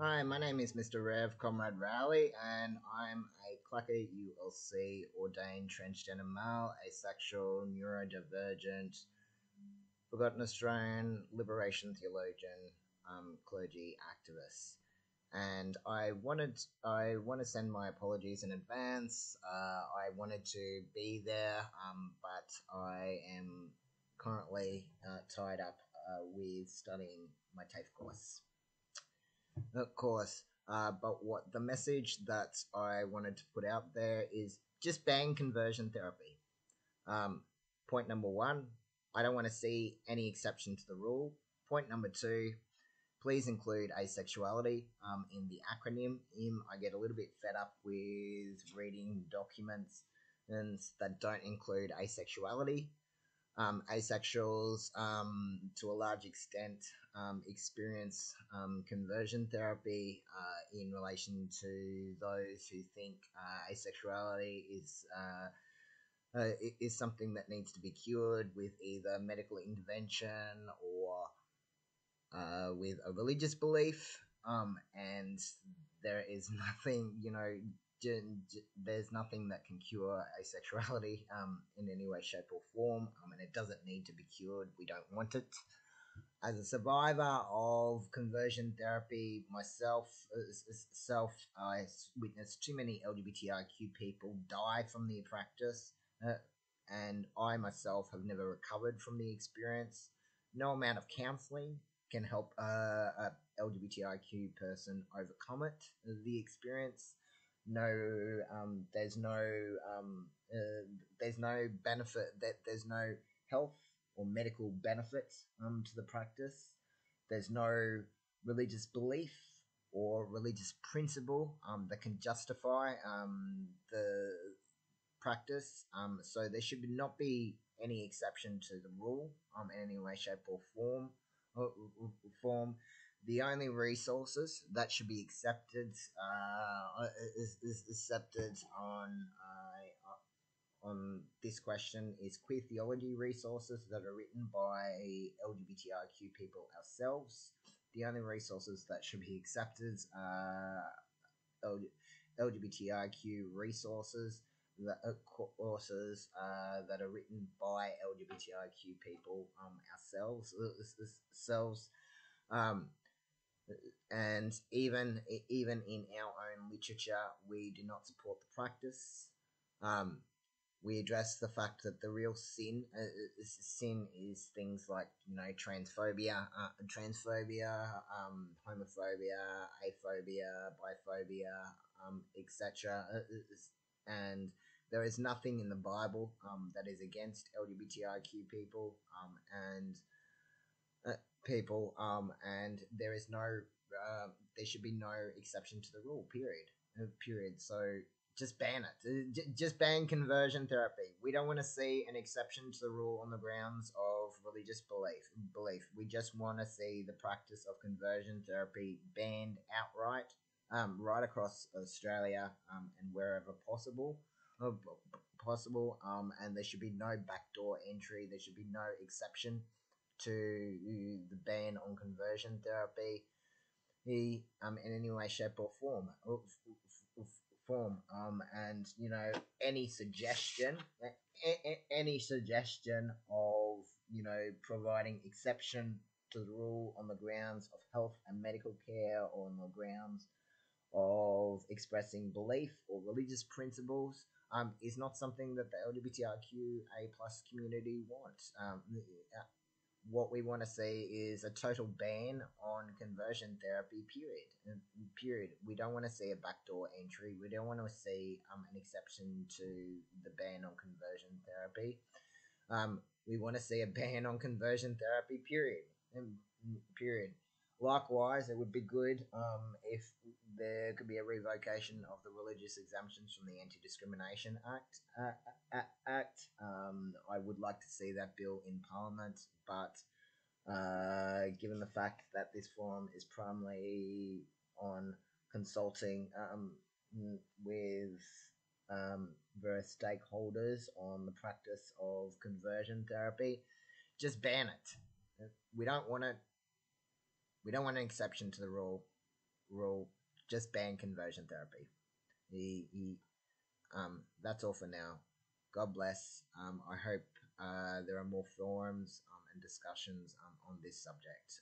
Hi, my name is Mr. Rev Comrade Rowley, and I'm a Clucker ULC ordained transgender male, asexual, neurodivergent, forgotten Australian liberation theologian, clergy activist. And I want to send my apologies in advance. I wanted to be there, but I am currently tied up with studying my TAFE course. Of course. But what the message that I wanted to put out there is just ban conversion therapy. Um, Point number one, I don't want to see any exception to the rule. Point number two, please include asexuality in the acronym. I get a little bit fed up with reading documents that don't include asexuality. Asexuals, to a large extent, experience conversion therapy in relation to those who think asexuality is something that needs to be cured with either medical intervention or with a religious belief. And there is nothing, there's nothing that can cure asexuality in any way, shape, or form, and it doesn't need to be cured. We don't want it. As a survivor of conversion therapy myself, I witnessed too many LGBTIQ people die from the practice, and I myself have never recovered from the experience. No amount of counselling can help a LGBTIQ person overcome it. The experience, there's no benefit. There's no health or medical benefit to the practice. There's no religious belief or religious principle that can justify the practice. So there should not be any exception to the rule in any way, shape, or form. The only resources that should be accepted is accepted on this question is queer theology resources that are written by LGBTIQ people ourselves. The only resources that should be accepted are LGBTIQ resources courses that are written by LGBTIQ people ourselves. Um, and even in our own literature, we do not support the practice. We address the fact that the real sin is things like transphobia, homophobia, aphobia, biphobia, etc. And there is nothing in the Bible that is against LGBTIQ people and there is there should be no exception to the rule. Period. So just ban it. Just ban conversion therapy. We don't want to see an exception to the rule on the grounds of religious belief. We just want to see the practice of conversion therapy banned outright, right across Australia and wherever possible. And there should be no backdoor entry. There should be no exception to the ban on conversion therapy in any way, shape, or form. And any suggestion of providing exception to the rule on the grounds of health and medical care or on the grounds of expressing belief or religious principles is not something that the LGBTIQA plus community wants. What we want to see is a total ban on conversion therapy, period. We don't want to see a backdoor entry. We don't want to see an exception to the ban on conversion therapy. We want to see a ban on conversion therapy, period. Likewise, it would be good if there could be a revocation of the religious exemptions from the Anti-Discrimination Act. I would like to see that bill in Parliament, but given the fact that this forum is primarily on consulting with various stakeholders on the practice of conversion therapy, just ban it. We don't want an exception to the rule. will just ban conversion therapy. That's all for now. God bless. I hope there are more forums and discussions on this subject.